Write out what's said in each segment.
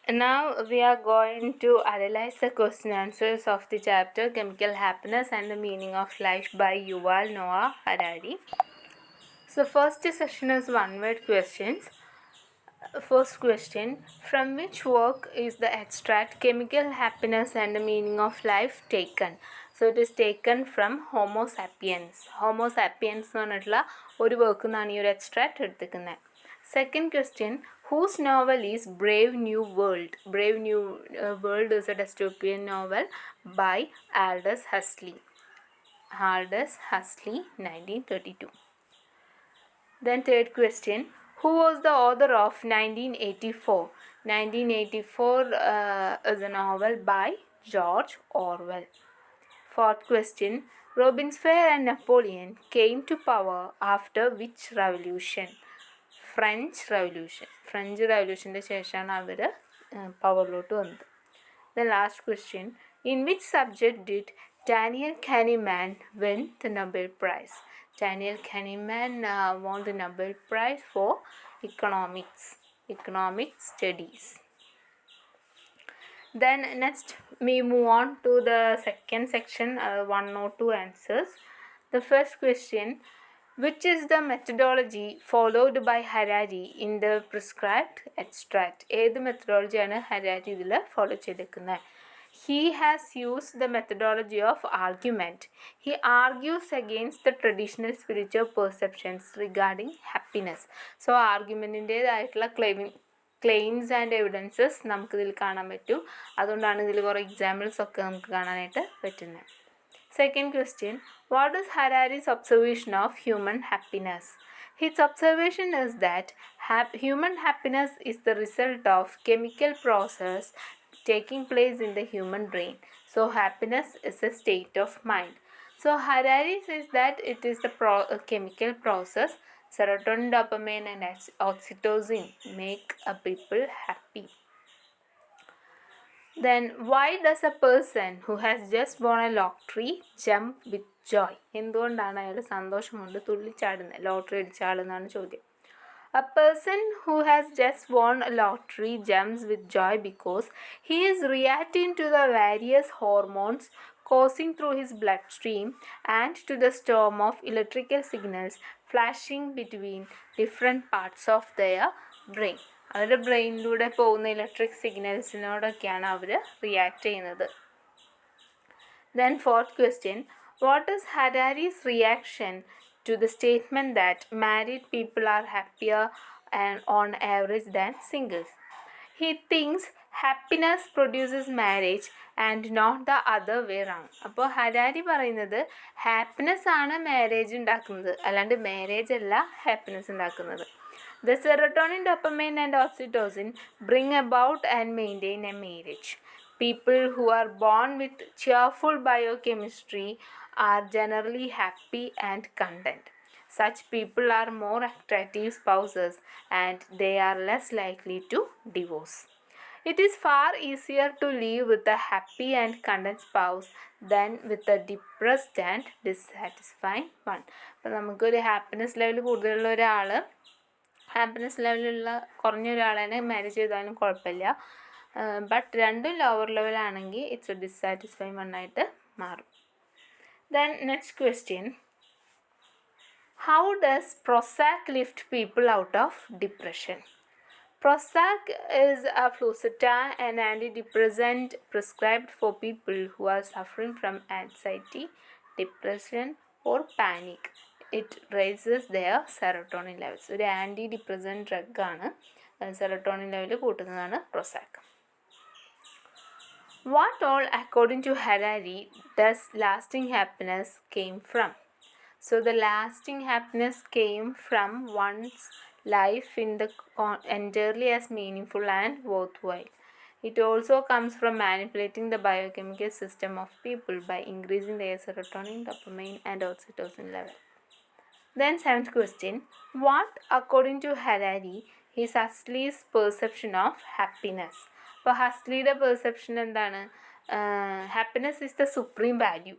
Now we are going to analyze the question answers of the chapter Chemical Happiness and the Meaning of Life by Yuval Noah Harari. So first session is one word questions. First question, from which work is the extract Chemical Happiness and the Meaning of Life taken? So it is taken from Homo sapiens. Homo sapiens എന്ന് പറഞ്ഞിട്ടുള്ള ഒരു വർക്കിൽ നിന്നാണ് ഈ ഒരു extract എടുത്തിരിക്കുന്നത്. Second question, whose novel is Brave New World? Brave New World is a dystopian novel by Aldous Huxley. Aldous Huxley, 1932. Then third question, who was the author of 1984? 1984 is a novel by George Orwell. Fourth question, Robespierre and Napoleon came to power after which revolution? French Revolution. French Revolutionൻ്റെ ശേഷമാണ് അവർ പവറിലോട്ട് വന്നത്. The last question, in which subject did Daniel Kahneman win the Nobel Prize? Daniel Kahneman won the Nobel Prize for economic studies. Then next we move on to the second section, 102 answers. The first question, which is the methodology followed by Harari in the prescribed extract? ഏത് മെത്തഡോളജിയാണ് Harari ഇതിൽ follow ചെയ്തിരിക്കുന്നത്? He has used the methodology of argument. He argues against the traditional spiritual perceptions regarding happiness. So ആർഗ്യുമെൻറ്റിൻ്റേതായിട്ടുള്ള claims and evidences നമുക്കിതിൽ കാണാൻ പറ്റും. അതുകൊണ്ടാണ് ഇതിൽ കുറേ എക്സാമ്പിൾസ് ഒക്കെ നമുക്ക് കാണാനായിട്ട് പറ്റുന്നത്. Second question, what is Harari's observation of human happiness? His observation is that human happiness is the result of chemical process taking place in the human brain. So happiness is a state of mind. So Harari says that it is the chemical process. Serotonin, dopamine and oxytocin make a people happy. Then why does a person who has just won a lottery jump with joy? എന്തുകൊണ്ടാണ് അയാൾ സന്തോഷം കൊണ്ട് തുള്ളിച്ചാടുന്നത്? Lottery അടിച്ചാടുന്നതാണ് ചോദ്യം. A person who has just won a lottery jumps with joy because he is reacting to the various hormones coursing through his bloodstream and to the storm of electrical signals flashing between different parts of their brain. അവരുടെ ബ്രെയിനിലൂടെ പോകുന്ന electric സിഗ്നൽസിനോടൊക്കെയാണ് അവർ react ചെയ്യുന്നത്. Then fourth question, what is Harari's reaction to the statement that married people are happier and on average than singles? He thinks happiness produces marriage and not the other way around. അപ്പോൾ Harari പറയുന്നത് happiness ആണ് marriage ഉണ്ടാക്കുന്നത്, അല്ലാണ്ട് marriage അല്ല happiness ഉണ്ടാക്കുന്നത്. The serotonin, dopamine and oxytocin bring about and maintain a marriage. People who are born with cheerful biochemistry are generally happy and content. Such people are more attractive spouses and they are less likely to divorce. It is far easier to live with a happy and content spouse than with a depressed and dissatisfied one. അപ്പോൾ നമുക്കൊരു happiness level കൂടുതലുള്ള ഒരാൾ happiness ലെവലുള്ള കുറഞ്ഞ ഒരാളെ marriage ചെയ്താലും കുഴപ്പമില്ല. But രണ്ടും lower ലെവലാണെങ്കിൽ it's A ഡിസ്സാറ്റിസ്ഫൈ വണ്ണായിട്ട് മാറും. Then next question, how does prosec lift people out of depression? Prosec is a fluoxetine, an antidepressant prescribed for people who are suffering from anxiety, depression or panic. It raises their serotonin levels. ഒരു anti depressant ഡ്രഗാണ്, serotonin level കൂട്ടുന്നതാണ് Prosec. What all, according to Harari, does lasting happiness came from? So the lasting happiness came from one's life in the entirely as meaningful and worthwhile. It also comes from manipulating the biochemical system of people by increasing their serotonin, dopamine and oxytocin level. Then seventh question, what according to Harari is Huxley's perception of happiness? അപ്പോൾ ഹസ്ലിയുടെ perception എന്താണ്? Happiness is the supreme value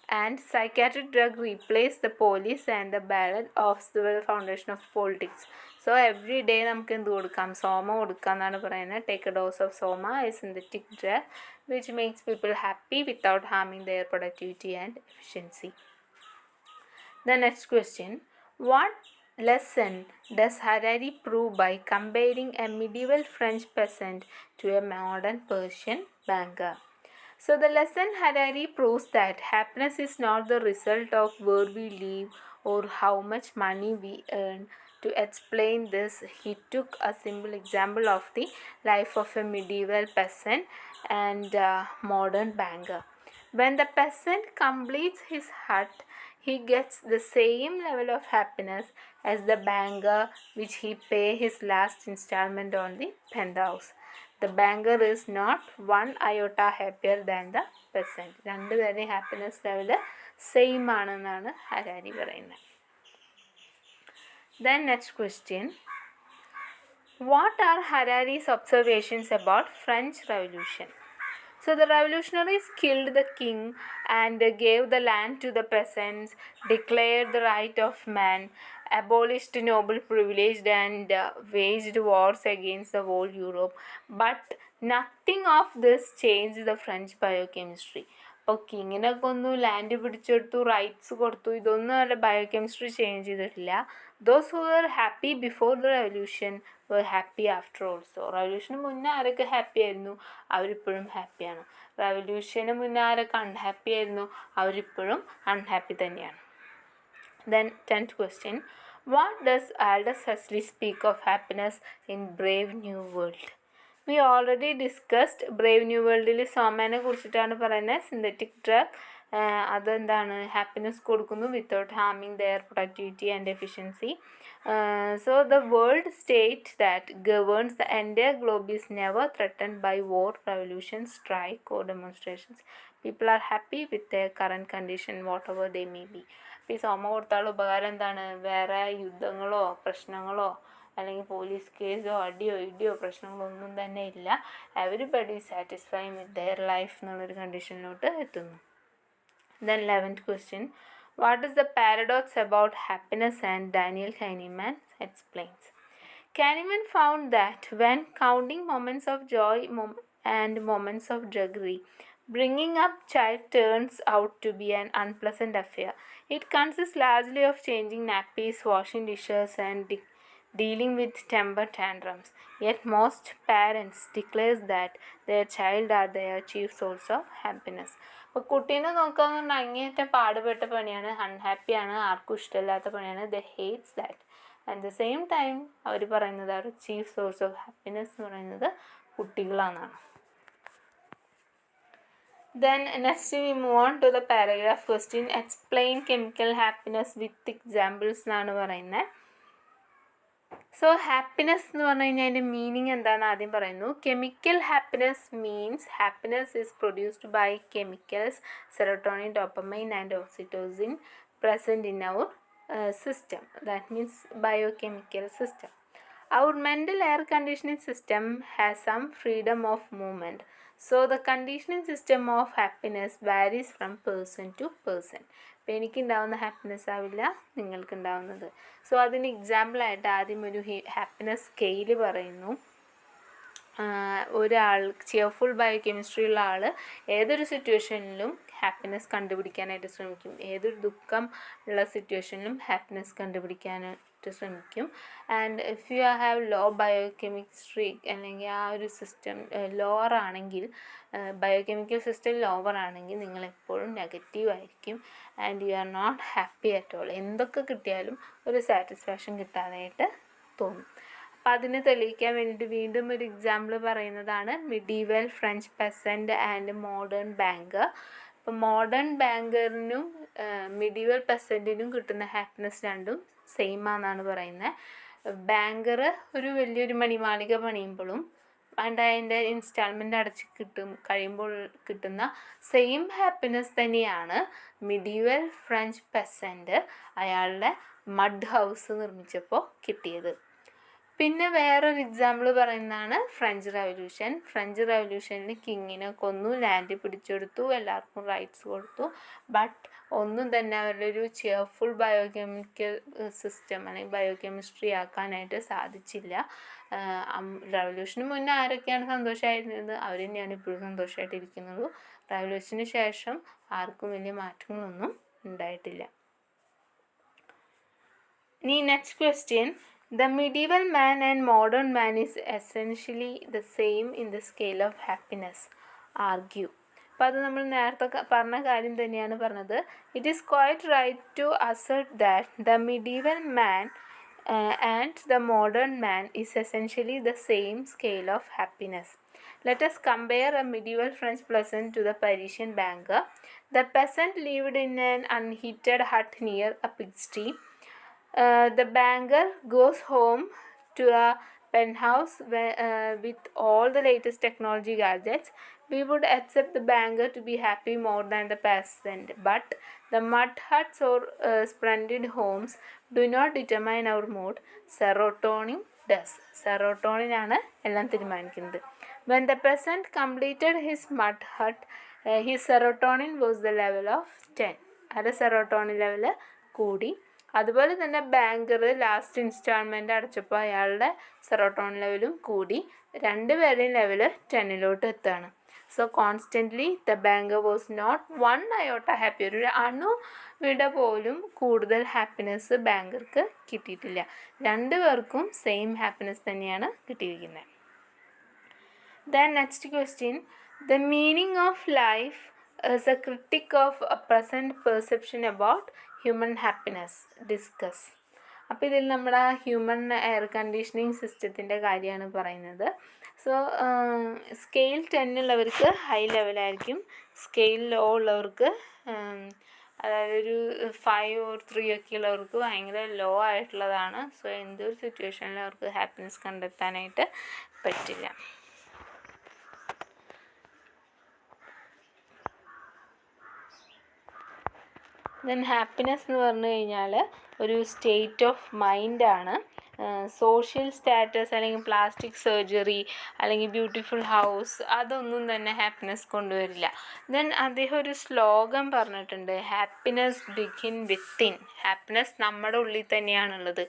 and psychiatric drug replace the police and the ballot of the foundation of politics. So every day നമുക്ക് എന്ത് കൊടുക്കാം, സോമ കൊടുക്കാം എന്നാണ് പറയുന്നത്. Take A dose of Soma, A synthetic drug which makes people happy without harming their productivity and efficiency. The next question, what lesson does Harare prove by comparing a medieval French peasant to a modern Persian banker? So the lesson Harare proves that happiness is not the result of where we live or how much money we earn. To explain this, he took a simple example of the life of a medieval peasant and a modern banker. When the peasant completes his hut, he gets the same level of happiness as the banker which he pay his last installment on the penthouse. The banker is not one iota happier than the peasant. രണ്ടുപേരുടെയും happiness level same ആണെന്നാണ് Harari പറയുന്നത്. Then next question, what are Harare's observations about French Revolution? So the revolutionaries killed the king and gave the land to the peasants, declared the right of man, abolished noble privilege and waged wars against the whole Europe. But nothing of this changed the French biochemistry. അപ്പോൾ കിങ്ങിനൊക്കെ ഒന്ന് land പിടിച്ചെടുത്തു, rights കൊടുത്തു, ഇതൊന്നും അവരുടെ biochemistry change ചെയ്തിട്ടില്ല. Those who were happy before the revolution were happy after also. റവല്യൂഷന് മുന്നേ ആരൊക്കെ ഹാപ്പി ആയിരുന്നു അവരിപ്പോഴും ഹാപ്പിയാണ്. റവല്യൂഷന് മുന്നേ ആരൊക്കെ അൺഹാപ്പി ആയിരുന്നു അവരിപ്പോഴും അൺഹാപ്പി തന്നെയാണ്. Then 10th question, what does Aldous Huxley speak of happiness in Brave New World? We already discussed Brave New Worldൽ സോമേനെ കുറിച്ചിട്ടാണ് പറയുന്നത്. സിന്തറ്റിക് ഡ്രഗ് അതെന്താണ് ഹാപ്പിനെസ് കൊടുക്കുന്നു without harming their productivity and efficiency. So the world state that governs the entire globe is never threatened by war, revolution, strike or demonstrations. People are happy with their current condition whatever they may be. അപ്പോൾ ഈ സോമ കൊടുത്താലുള്ള ഉപകാരം എന്താണ്, വേറെ യുദ്ധങ്ങളോ പ്രശ്നങ്ങളോ അല്ലെങ്കിൽ police കേസോ അടിയോ ഇടിയോ പ്രശ്നങ്ങളോ ഒന്നും തന്നെ ഇല്ല. Everybody satisfying with their life എന്നുള്ളൊരു കണ്ടീഷനിലോട്ട് എത്തുന്നു. Then 11th question, what is the paradox about happiness? And Daniel Kahneman explains. Kahneman found that when counting moments of joy and moments of drudgery, bringing up child turns out to be an unpleasant affair. It consists largely of changing nappies, washing dishes and dealing with temper tantrums. Yet most parents declare that their child are their chief source of happiness. അപ്പോൾ കുട്ടീനെ നോക്കാന്ന് പറഞ്ഞാൽ അങ്ങേയറ്റം പാടുപെട്ട പണിയാണ്, അൺഹാപ്പിയാണ്, ആർക്കും ഇഷ്ടമില്ലാത്ത പണിയാണ്. They hates that. At the same time അവർ പറയുന്നത് അവർ ചീഫ് സോഴ്സ് ഓഫ് ഹാപ്പിനെസ് എന്ന് പറയുന്നത് കുട്ടികളാണെന്നാണ്. Then next we move on to the paragraph question, explain chemical happiness with examples എന്നാണ് പറയുന്നത്. സോ ഹാപ്പിനെസ് എന്ന് പറഞ്ഞു കഴിഞ്ഞാൽ അതിൻ്റെ മീനിങ് എന്താണെന്ന് ആദ്യം പറയുന്നു. Chemical happiness means happiness is produced by chemicals serotonin, dopamine and oxytocin present in our system. That means biochemical system. Our mental air conditioning system has some freedom of movement. So the conditioning system of happiness varies from person to person. അപ്പോൾ എനിക്കുണ്ടാവുന്ന happiness ആവില്ല നിങ്ങൾക്കുണ്ടാവുന്നത്. So അതിന് എക്സാമ്പിളായിട്ട് ആദ്യം ഒരു happiness scale പറയുന്നു. ഒരാൾ cheerful biochemistry ഉള്ള ആൾ ഏതൊരു സിറ്റുവേഷനിലും happiness കണ്ടുപിടിക്കാനായിട്ട് ശ്രമിക്കും. ഏതൊരു ദുഃഖം ഉള്ള സിറ്റുവേഷനിലും ഹാപ്പിനെസ് കണ്ടുപിടിക്കാനായിട്ട് ശ്രമിക്കും. And if you have low biochemistry അല്ലെങ്കിൽ ആ ഒരു സിസ്റ്റം ലോവർ ആണെങ്കിൽ, ബയോകെമിക്കൽ സിസ്റ്റം ലോവർ ആണെങ്കിൽ നിങ്ങളെപ്പോഴും നെഗറ്റീവ് ആയിരിക്കും. And you are not happy at all. എന്തൊക്കെ കിട്ടിയാലും ഒരു സാറ്റിസ്ഫാക്ഷൻ കിട്ടാനായിട്ട് തോന്നും. അപ്പോൾ അതിന് തെളിയിക്കാൻ വേണ്ടിയിട്ട് വീണ്ടും ഒരു എക്സാമ്പിൾ പറയുന്നതാണ് medieval French peasant and modern banker. അപ്പോൾ മോഡേൺ ബാങ്കറിനും മിഡീവൽ പെസൻറ്റിനും കിട്ടുന്ന ഹാപ്പിനെസ് രണ്ടും സെയിം ആണെന്നാണ് പറയുന്നത്. ബാങ്കർ ഒരു വലിയൊരു മണിമാളിക പണിയുമ്പോഴും അതിൻ്റെ ഇൻസ്റ്റാൾമെൻ്റ് അടച്ച് കഴിയുമ്പോൾ കിട്ടുന്ന സെയിം ഹാപ്പിനെസ് തന്നെയാണ് മിഡീവൽ ഫ്രഞ്ച് പെസൻറ്റ് അയാളുടെ മഡ് ഹൗസ് നിർമ്മിച്ചപ്പോൾ കിട്ടിയത്. പിന്നെ വേറൊരു എക്സാമ്പിൾ പറയുന്നതാണ് ഫ്രഞ്ച് റവല്യൂഷൻ. ഫ്രഞ്ച് റവല്യൂഷനിൽ കിങ്ങിനെ കൊന്നു, ലാൻഡ് പിടിച്ചെടുത്തു, എല്ലാവർക്കും റൈറ്റ്സ് കൊടുത്തു. ബട്ട് ഒന്നും തന്നെ അവരുടെ ഒരു ചെയർഫുൾ ബയോകെമിക്കൽ സിസ്റ്റം അല്ലെങ്കിൽ ബയോകെമിസ്ട്രി ആക്കാനായിട്ട് സാധിച്ചില്ല. റവല്യൂഷന് മുന്നേ ആരൊക്കെയാണ് സന്തോഷമായിരുന്നത് അവർ തന്നെയാണ് ഇപ്പോഴും സന്തോഷമായിട്ടിരിക്കുന്നത്. റവല്യൂഷന് ശേഷം ആർക്കും വലിയ മാറ്റങ്ങളൊന്നും ഉണ്ടായിട്ടില്ല. ഇനി next question, the medieval man and modern man is essentially the same in the scale of happiness. Argue. അപ്പോൾ അത് നമ്മൾ നേരത്തെ പറഞ്ഞ കാര്യം തന്നെയാണ് പറഞ്ഞത്. It is quite right to assert that the medieval man and the modern man is essentially the same scale of happiness. Let us compare a medieval French peasant to the Parisian banker. The peasant lived in an unheated hut near a pigsty. The banker goes home to a penthouse with all the latest technology gadgets. We would accept the banker to be happy more than the peasant, but the mud huts or splendid homes do not determine our mood. Serotonin does. Serotonin ആണ് എല്ലാം തീരുമാനിക്കുന്നത്. When the peasant completed his mud hut, his serotonin was the level of 10. അത് serotonin level കൂടി. അതുപോലെ തന്നെ banker last instalment അടച്ചപ്പോൾ അയാളുടെ സെറോട്ടോൺ ലെവലും കൂടി. രണ്ടുപേരുടെയും ലെവൽ 10 എത്താണ്. So constantly the banker was not one iota happy. ഒരു അണുവിട പോലും കൂടുതൽ ഹാപ്പിനെസ് ബാങ്കർക്ക് കിട്ടിയിട്ടില്ല. രണ്ടുപേർക്കും സെയിം ഹാപ്പിനെസ് തന്നെയാണ് കിട്ടിയിരിക്കുന്നത്. Then next question, the meaning of life is a critic of a present perception about human happiness. Discuss. അപ്പോൾ ഇതിൽ നമ്മുടെ ഹ്യൂമൻ എയർ കണ്ടീഷനിങ് സിസ്റ്റത്തിൻ്റെ കാര്യമാണ് പറയുന്നത്. സോ സ്കെയിൽ 10 ഉള്ളവർക്ക് ഹൈ ലെവലായിരിക്കും, സ്കെയിൽ ലോ ഉള്ളവർക്ക് അതായത് ഒരു 5 or 3 ഒക്കെ ഉള്ളവർക്ക് ഭയങ്കര ലോ ആയിട്ടുള്ളതാണ്. സോ എന്തൊരു സിറ്റുവേഷനിലും അവർക്ക് ഹാപ്പിനെസ് കണ്ടെത്താനായിട്ട് പറ്റില്ല. ദെൻ ഹാപ്പിനെസ് എന്ന് പറഞ്ഞു കഴിഞ്ഞാൽ ഒരു സ്റ്റേറ്റ് ഓഫ് മൈൻഡാണ്. സോഷ്യൽ സ്റ്റാറ്റസ് അല്ലെങ്കിൽ പ്ലാസ്റ്റിക് സർജറി അല്ലെങ്കിൽ ബ്യൂട്ടിഫുൾ ഹൗസ് അതൊന്നും തന്നെ ഹാപ്പിനെസ് കൊണ്ടുവരില്ല. ദെൻ അദ്ദേഹം ഒരു ശ്ലോകം പറഞ്ഞിട്ടുണ്ട്, ഹാപ്പിനെസ് ബിഗിൻ വിത്തിൻ. ഹാപ്പിനെസ് നമ്മുടെ ഉള്ളിൽ തന്നെയാണുള്ളത്,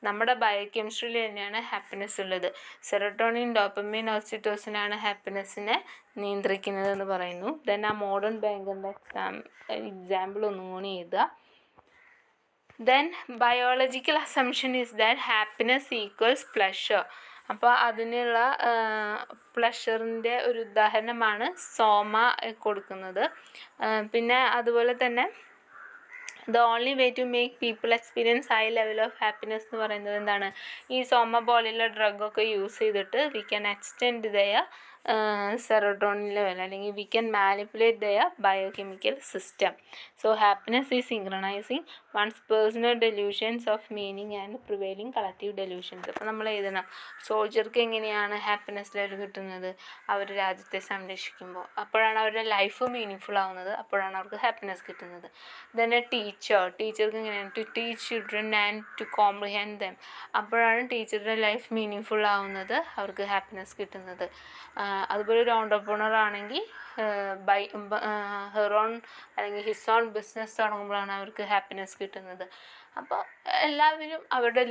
നമ്മുടെ ബയോകെമിസ്ട്രിയിൽ തന്നെയാണ് ഹാപ്പിനെസ് ഉള്ളത്. സെറോട്ടോണിൻ, ഡോപ്പമിൻ, ഓക്സിറ്റോസിനാണ് ഹാപ്പിനെസ്സിനെ നിയന്ത്രിക്കുന്നത് എന്ന് പറയുന്നു. ദെൻ ആ മോഡേൺ ബാങ്കറിൻ്റെ എക്സാമ്പിൾ ഒന്നും കൂടി എഴുതുക. Then biological assumption is that happiness equals pleasure. അപ്പോൾ അതിനുള്ള പ്ലഷറിൻ്റെ ഒരു ഉദാഹരണമാണ് സോമ കൊടുക്കുന്നത്. പിന്നെ അതുപോലെ തന്നെ the only way to make people experience high level of happiness എന്ന് പറയുന്നത് എന്താണ്, ഈ സോമ പോലെയുള്ള ഡ്രഗൊക്കെ യൂസ് ചെയ്തിട്ട് we can extend their serotonin level അല്ലെങ്കിൽ we can manipulate their biochemical system. So happiness is synchronizing one's personal delusions of meaning and prevailing collective delusions. അപ്പോൾ നമ്മൾ എഴുതണം സോൾജർക്ക് എങ്ങനെയാണ് ഹാപ്പിനെസ് ലെവൽ കിട്ടുന്നത്, അവർ രാജ്യത്തെ സംരക്ഷിക്കുമ്പോൾ, അപ്പോഴാണ് അവരുടെ ലൈഫ് മീനിങ് ഫുൾ ആവുന്നത്, അപ്പോഴാണ് അവർക്ക് ഹാപ്പിനെസ് കിട്ടുന്നത്. ദെൻ എ ടീച്ചർക്ക് എങ്ങനെയാണ് to teach children and to comprehend them, അപ്പോഴാണ് ടീച്ചറുടെ ലൈഫ് മീനിങ് ഫുൾ ആവുന്നത്, അവർക്ക് ഹാപ്പിനെസ് കിട്ടുന്നത്. അതുപോലെ ഒരു ഓൺടർപ്രണർ ആണെങ്കിൽ ഹെർ ഓൺ അല്ലെങ്കിൽ ഹിസ് ഓൺ ബിസിനസ് തുടങ്ങുമ്പോഴാണ് അവർക്ക് ഹാപ്പിനെസ് കിട്ടുന്നത്. അപ്പോൾ എല്ലാവരും അവരുടെ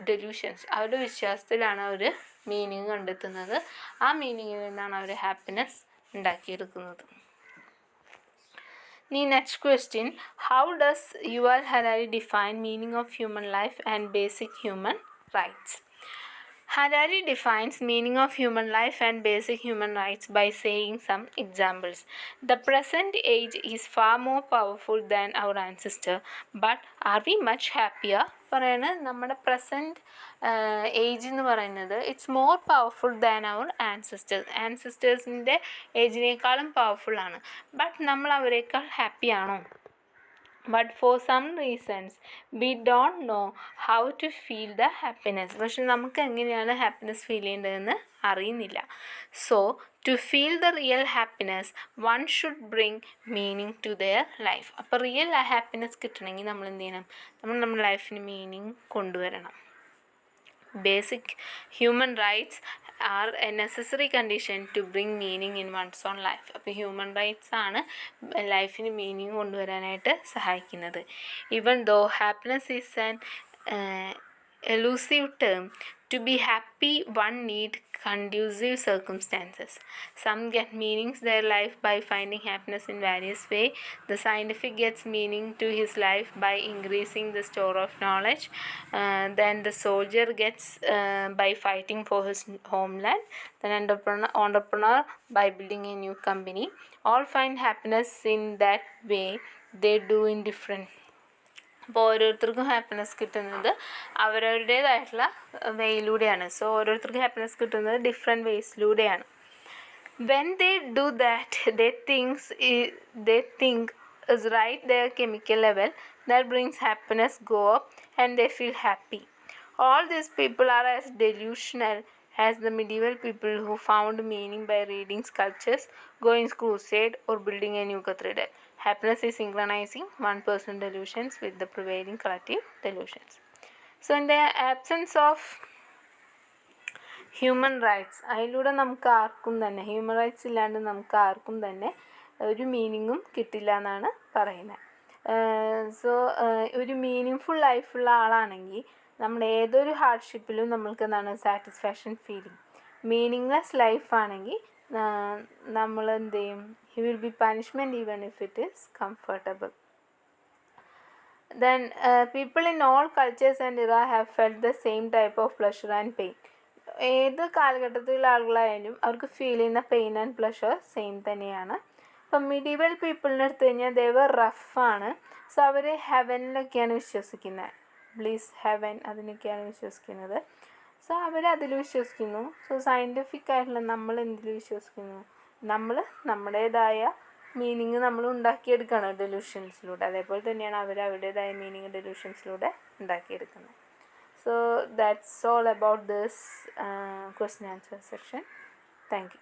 ഡെലൂഷൻസ്, അവരുടെ വിശ്വാസത്തിലാണ് അവർ മീനിങ് കണ്ടെത്തുന്നത്. ആ മീനിങ്ങിൽ നിന്നാണ് അവർ ഹാപ്പിനെസ് ഉണ്ടാക്കിയെടുക്കുന്നത്. The next question, how does Harare define meaning of human life and basic human rights? Harare defines meaning of human life and basic human rights by saying some examples. The present age is far more powerful than our ancestor, but are we much happier? പറയുന്നത് നമ്മുടെ present age എന്ന് പറയുന്നത് it's more powerful than അവർ ആൻസിസ്റ്റേഴ്സിൻ്റെ ഏജിനേക്കാളും പവർഫുള്ളാണ്. But നമ്മൾ അവരെക്കാൾ ഹാപ്പിയാണോ? But for some reasons we don't know how to feel the happiness. പക്ഷെ നമുക്ക് എങ്ങനെയാണ് ഹാപ്പിനെസ് ഫീൽ ചെയ്യേണ്ടതെന്ന് അറിയുന്നില്ല. So to feel the real happiness one should bring meaning to their life. അപ്പോൾ റിയൽ ഹാപ്പിനെസ് കിട്ടണമെങ്കിൽ നമ്മൾ എന്ത് ചെയ്യണം? നമ്മൾ നമ്മുടെ ലൈഫിന് മീനിങ് കൊണ്ടുവരണം. basic human rights are a necessary condition to bring meaning in one's own life. അപ്പോൾ ഹ്യൂമൻ റൈറ്റ്സ് ആണ് ലൈഫിന് മീനിങ് കൊണ്ടുവരാനായിട്ട് സഹായിക്കുന്നത്. Even though happiness is an elusive term. To be happy, one need conducive circumstances. Some get meanings their life by finding happiness in various ways. The scientific gets meaning to his life by increasing the store of knowledge. Then the soldier gets by fighting for his homeland. Then entrepreneur by building a new company. All find happiness in that way. They do in different. അപ്പോൾ ഓരോരുത്തർക്കും happiness കിട്ടുന്നത് അവരവരുടേതായിട്ടുള്ള വേയിലൂടെയാണ്. So ഓരോരുത്തർക്കും happiness കിട്ടുന്നത് different വേസിലൂടെയാണ്. When they do that they think is right their chemical level that brings happiness go up and they feel happy. All these people are as delusional as the medieval people who found meaning by reading sculptures, going crusade or building a new cathedral. Happiness is synchronizing one person's delusions with the prevailing collective delusions. So in the absence of human rights, അതിലൂടെ നമുക്ക് ആർക്കും തന്നെ human rights ഇല്ലാണ്ട് നമുക്ക് ആർക്കും തന്നെ ഒരു മീനിങ്ങും കിട്ടില്ല എന്നാണ് പറയുന്നത്. സോ ഒരു മീനിങ് ലൈഫുള്ള ആളാണെങ്കിൽ നമ്മൾ ഏതൊരു ഹാർഡ്ഷിപ്പിലും നമ്മൾക്ക് എന്താണ് സാറ്റിസ്ഫാക്ഷൻ ഫീലിംഗ്. മീനിങ്ലെസ് ലൈഫാണെങ്കിൽ നമ്മൾ എന്ത് ചെയ്യും? He will be punishment even if it is comfortable. Then people in all cultures and era have felt the same type of pleasure and pain. ഏത് കാലഘട്ടത്തിലുള്ള ആളുകളായാലും അവർക്ക് ഫീൽ ചെയ്യുന്ന പെയിൻ ആൻഡ് പ്ലഷർ സെയിം തന്നെയാണ്. ഇപ്പം medieval പീപ്പിളിനെ എടുത്തു കഴിഞ്ഞാൽ Devar റഫാണ്. So അവർ ഹെവനിലൊക്കെയാണ് വിശ്വസിക്കുന്നത്. Bliss heaven അതിനൊക്കെയാണ് വിശ്വസിക്കുന്നത്. So അവരതിൽ വിശ്വസിക്കുന്നു. സോ സയൻറ്റിഫിക് ആയിട്ടുള്ള നമ്മൾ എന്തിൽ വിശ്വസിക്കുന്നു? നമ്മൾ നമ്മുടേതായ മീനിങ് നമ്മൾ ഉണ്ടാക്കിയെടുക്കുകയാണ് ഡെലൂഷൻസിലൂടെ. അതേപോലെ തന്നെയാണ് അവർ അവരുടേതായ മീനിങ് ഡെലൂഷൻസിലൂടെ ഉണ്ടാക്കിയെടുക്കുന്നത്. So that's all about this question answer section. Thank you.